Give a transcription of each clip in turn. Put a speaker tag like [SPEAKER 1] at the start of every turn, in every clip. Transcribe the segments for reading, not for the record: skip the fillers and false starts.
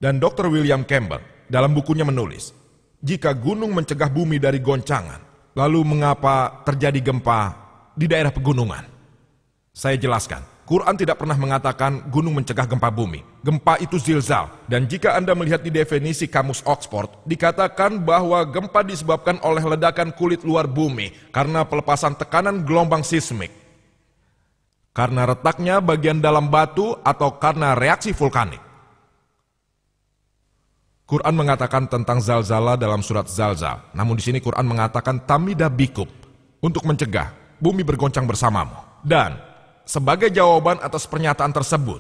[SPEAKER 1] Dan Dr. William Campbell dalam bukunya menulis, jika gunung mencegah bumi dari goncangan, lalu mengapa terjadi gempa di daerah pegunungan? Saya jelaskan, Quran tidak pernah mengatakan gunung mencegah gempa bumi. Gempa itu zilzal. Dan jika Anda melihat di definisi kamus Oxford, dikatakan bahwa gempa disebabkan oleh ledakan kulit luar bumi karena pelepasan tekanan gelombang seismik, karena retaknya bagian dalam batu atau karena reaksi vulkanik. Quran mengatakan tentang zalzala dalam surat Zalzal. Namun di sini Quran mengatakan tamida bikum, untuk mencegah bumi bergoncang bersamamu. Dan sebagai jawaban atas pernyataan tersebut,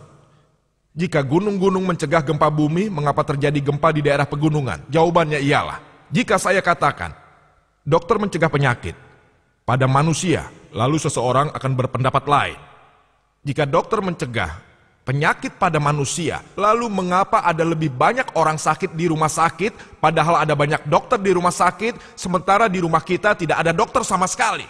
[SPEAKER 1] jika gunung-gunung mencegah gempa bumi, mengapa terjadi gempa di daerah pegunungan? Jawabannya ialah, jika saya katakan dokter mencegah penyakit pada manusia, lalu seseorang akan berpendapat lain. Jika dokter mencegah penyakit pada manusia, lalu mengapa ada lebih banyak orang sakit di rumah sakit, padahal ada banyak dokter di rumah sakit, sementara di rumah kita tidak ada dokter sama sekali?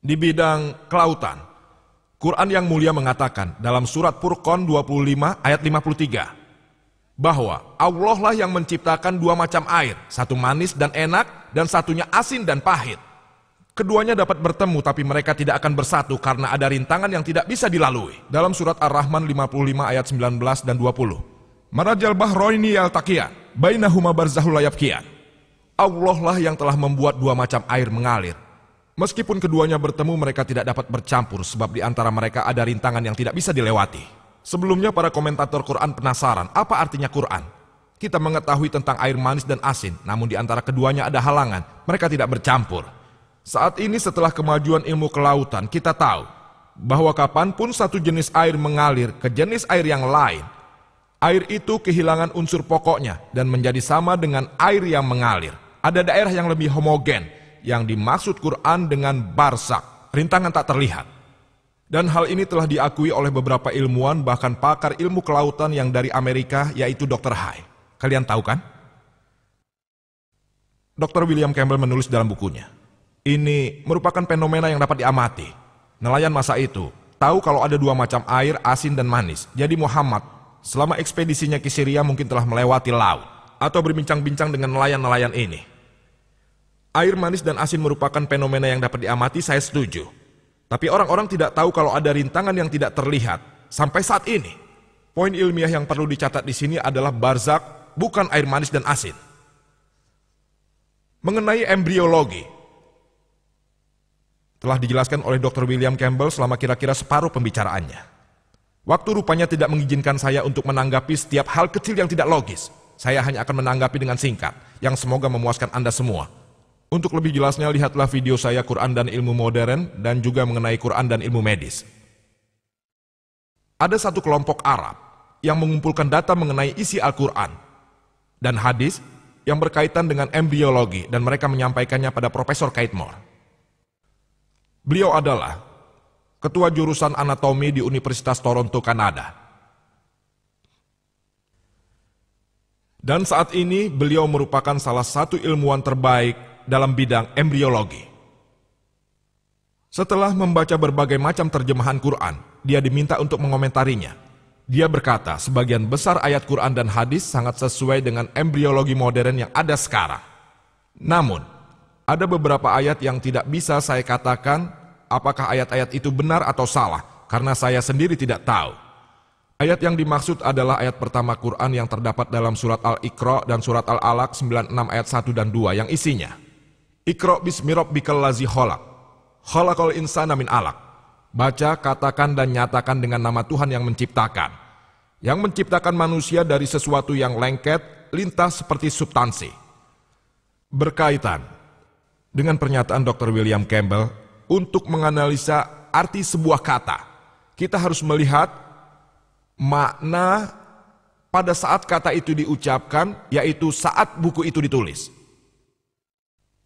[SPEAKER 1] Di bidang kelautan, Quran yang mulia mengatakan dalam surat Furqan 25 ayat 53, bahwa Allah lah yang menciptakan dua macam air, satu manis dan enak, dan satunya asin dan pahit. Keduanya dapat bertemu, tapi mereka tidak akan bersatu karena ada rintangan yang tidak bisa dilalui. Dalam surat Ar-Rahman 55 ayat 19 dan 20. Marajal bahroini yaltaqiyan, bainahuma barzahul la yabqiyan. Allah lah yang telah membuat dua macam air mengalir. Meskipun keduanya bertemu, mereka tidak dapat bercampur, sebab di antara mereka ada rintangan yang tidak bisa dilewati. Sebelumnya para komentator Quran penasaran, apa artinya Quran? Kita mengetahui tentang air manis dan asin, namun di antara keduanya ada halangan, mereka tidak bercampur. Saat ini setelah kemajuan ilmu kelautan, kita tahu bahwa kapanpun satu jenis air mengalir ke jenis air yang lain, air itu kehilangan unsur pokoknya dan menjadi sama dengan air yang mengalir. Ada daerah yang lebih homogen, yang dimaksud Quran dengan barsak, rintangan tak terlihat. Dan hal ini telah diakui oleh beberapa ilmuwan, bahkan pakar ilmu kelautan yang dari Amerika, yaitu Dr. Hay. Kalian tahu kan? Dr. William Campbell menulis dalam bukunya, ini merupakan fenomena yang dapat diamati. Nelayan masa itu tahu kalau ada dua macam air, asin dan manis. Jadi Muhammad selama ekspedisinya ke Syria mungkin telah melewati laut atau berbincang-bincang dengan nelayan-nelayan ini. Air manis dan asin merupakan fenomena yang dapat diamati, saya setuju. Tapi orang-orang tidak tahu kalau ada rintangan yang tidak terlihat sampai saat ini. Poin ilmiah yang perlu dicatat di sini adalah barzak, bukan air manis dan asin. Mengenai embriologi, telah dijelaskan oleh Dr. William Campbell selama kira-kira separuh pembicaraannya. Waktu rupanya tidak mengizinkan saya untuk menanggapi setiap hal kecil yang tidak logis. Saya hanya akan menanggapi dengan singkat, yang semoga memuaskan Anda semua. Untuk lebih jelasnya, lihatlah video saya Quran dan Ilmu Modern dan juga mengenai Quran dan Ilmu Medis. Ada satu kelompok Arab yang mengumpulkan data mengenai isi Al-Quran dan hadis yang berkaitan dengan embriologi dan mereka menyampaikannya pada Profesor Keithmore. Beliau adalah ketua jurusan anatomi di Universitas Toronto, Kanada. Dan saat ini beliau merupakan salah satu ilmuwan terbaik dalam bidang embriologi. Setelah membaca berbagai macam terjemahan Quran, dia diminta untuk mengomentarinya. Dia berkata, sebagian besar ayat Quran dan hadis sangat sesuai dengan embriologi modern yang ada sekarang. Namun, ada beberapa ayat yang tidak bisa saya katakan apakah ayat-ayat itu benar atau salah, karena saya sendiri tidak tahu. Ayat yang dimaksud adalah ayat pertama Quran yang terdapat dalam surat Al-Iqra dan surat Al-Alaq 96 ayat 1 dan 2 yang isinya, Iqra bismi rabbikal ladzi khalaq, khalaqal insana min 'alaq. Baca, katakan dan nyatakan dengan nama Tuhan yang menciptakan. Yang menciptakan manusia dari sesuatu yang lengket, lintas seperti substansi. Berkaitan dengan pernyataan Dr. William Campbell, untuk menganalisa arti sebuah kata, kita harus melihat makna pada saat kata itu diucapkan, yaitu saat buku itu ditulis.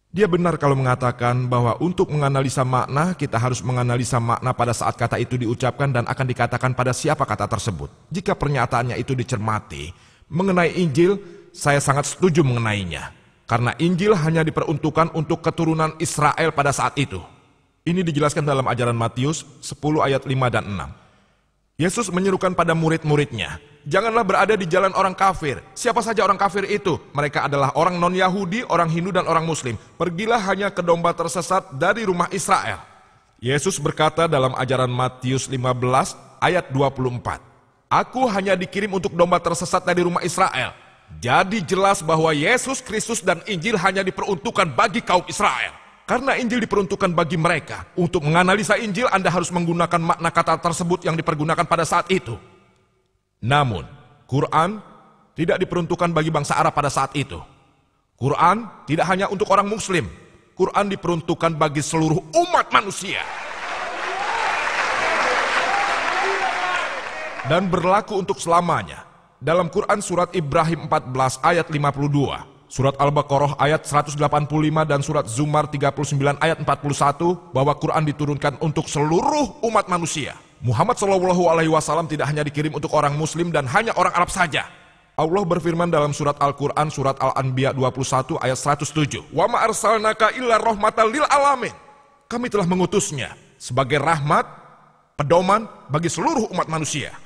[SPEAKER 1] Dia benar kalau mengatakan bahwa untuk menganalisa makna, kita harus menganalisa makna pada saat kata itu diucapkan dan akan dikatakan pada siapa kata tersebut. Jika pernyataannya itu dicermati, mengenai Injil, saya sangat setuju mengenainya. Karena Injil hanya diperuntukkan untuk keturunan Israel pada saat itu. Ini dijelaskan dalam ajaran Matius 10 ayat 5 dan 6. Yesus menyerukan pada murid-muridnya, janganlah berada di jalan orang kafir. Siapa saja orang kafir itu? Mereka adalah orang non-Yahudi, orang Hindu, dan orang Muslim. Pergilah hanya ke domba tersesat dari rumah Israel. Yesus berkata dalam ajaran Matius 15 ayat 24, Aku hanya dikirim untuk domba tersesat dari rumah Israel. Jadi jelas bahwa Yesus Kristus dan Injil hanya diperuntukkan bagi kaum Israel. Karena Injil diperuntukkan bagi mereka. Untuk menganalisa Injil, Anda harus menggunakan makna kata tersebut yang dipergunakan pada saat itu. Namun, Quran tidak diperuntukkan bagi bangsa Arab pada saat itu. Quran tidak hanya untuk orang Muslim. Quran diperuntukkan bagi seluruh umat manusia. Dan berlaku untuk selamanya. Dalam Quran surat Ibrahim 14 ayat 52. Surat Al-Baqarah ayat 185 dan surat Zumar 39 ayat 41 bahwa Quran diturunkan untuk seluruh umat manusia. Muhammad SAW tidak hanya dikirim untuk orang Muslim dan hanya orang Arab saja. Allah berfirman dalam surat Al-Quran surat Al-Anbiya 21 ayat 107. Wa ma arsalnaka illa rahmatan lil alamin. Kami telah mengutusnya sebagai rahmat, pedoman bagi seluruh umat manusia.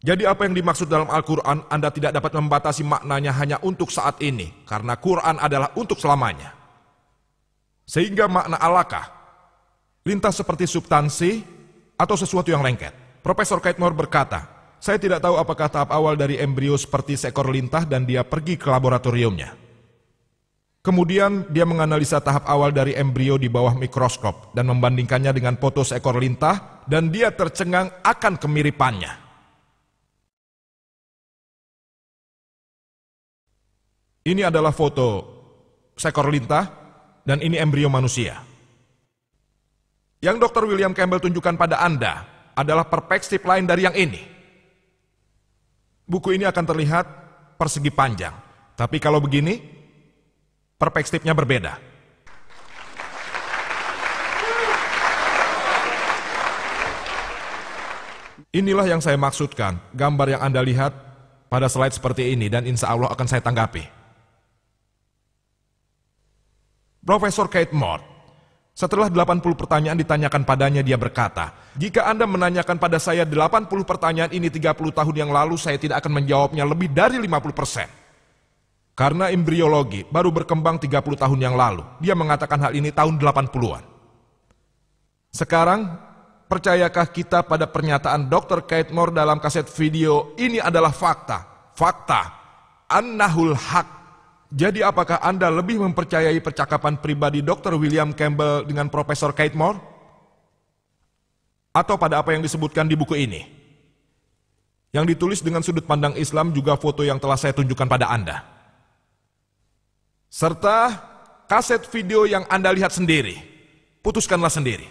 [SPEAKER 1] Jadi apa yang dimaksud dalam Al-Quran, Anda tidak dapat membatasi maknanya hanya untuk saat ini, karena Quran adalah untuk selamanya. Sehingga makna alakah, lintas seperti substansi, atau sesuatu yang lengket. Profesor Keith Moore berkata, saya tidak tahu apakah tahap awal dari embrio seperti seekor lintah dan dia pergi ke laboratoriumnya. Kemudian dia menganalisa tahap awal dari embrio di bawah mikroskop dan membandingkannya dengan foto seekor lintah dan dia tercengang akan kemiripannya. Ini adalah foto seekor lintah dan ini embrio manusia. Yang Dr. William Campbell tunjukkan pada Anda adalah perspektif lain dari yang ini. Buku ini akan terlihat persegi panjang, tapi kalau begini, perspektifnya berbeda. Inilah yang saya maksudkan, gambar yang Anda lihat pada slide seperti ini dan insya Allah akan saya tanggapi. Profesor Keith Moore, setelah 80 pertanyaan ditanyakan padanya, dia berkata, jika Anda menanyakan pada saya 80 pertanyaan ini 30 tahun yang lalu, saya tidak akan menjawabnya lebih dari 50%. Karena embriologi baru berkembang 30 tahun yang lalu. Dia mengatakan hal ini tahun 80-an. Sekarang, percayakah kita pada pernyataan Dr. Keith Moore dalam kaset video, ini adalah fakta. Fakta. Annahul haq. Jadi apakah Anda lebih mempercayai percakapan pribadi Dr. William Campbell dengan Profesor Keith Moore? Atau pada apa yang disebutkan di buku ini? Yang ditulis dengan sudut pandang Islam juga foto yang telah saya tunjukkan pada Anda. Serta kaset video yang Anda lihat sendiri. Putuskanlah sendiri.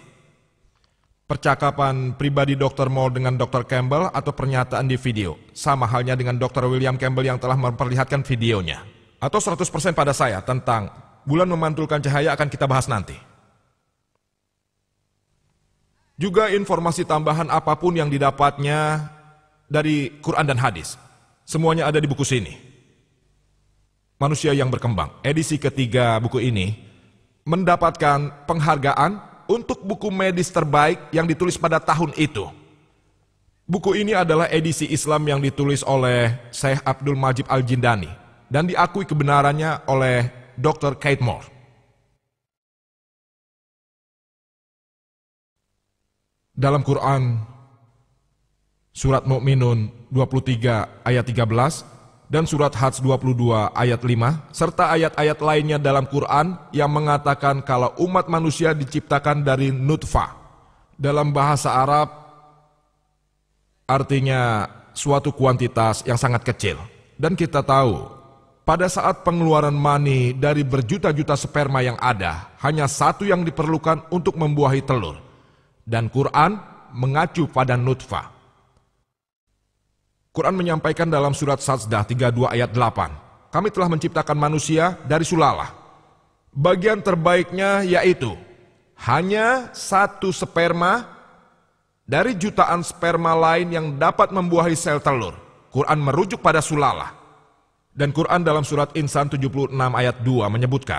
[SPEAKER 1] Percakapan pribadi Dr. Moore dengan Dr. Campbell atau pernyataan di video. Sama halnya dengan Dr. William Campbell yang telah memperlihatkan videonya. Atau 100% pada saya tentang bulan memantulkan cahaya akan kita bahas nanti. Juga informasi tambahan apapun yang didapatnya dari Quran dan hadis. Semuanya ada di buku sini. Manusia yang berkembang. Edisi ketiga buku ini mendapatkan penghargaan untuk buku medis terbaik yang ditulis pada tahun itu. Buku ini adalah edisi Islam yang ditulis oleh Syekh Abdul Majid Al-Jindani dan diakui kebenarannya oleh Dr. Keith Moore. Dalam Quran, surat Mu'minun 23 ayat 13 dan surat Hajj 22 ayat 5, serta ayat-ayat lainnya dalam Quran yang mengatakan kalau umat manusia diciptakan dari nutfah. Dalam bahasa Arab, artinya suatu kuantitas yang sangat kecil. Dan kita tahu, pada saat pengeluaran mani dari berjuta-juta sperma yang ada, hanya satu yang diperlukan untuk membuahi telur. Dan Quran mengacu pada nutfah. Quran menyampaikan dalam surat Sajdah 32 ayat 8, kami telah menciptakan manusia dari sulalah. Bagian terbaiknya yaitu hanya satu sperma dari jutaan sperma lain yang dapat membuahi sel telur. Quran merujuk pada sulalah. Dan Quran dalam surat Insan 76 ayat 2 menyebutkan,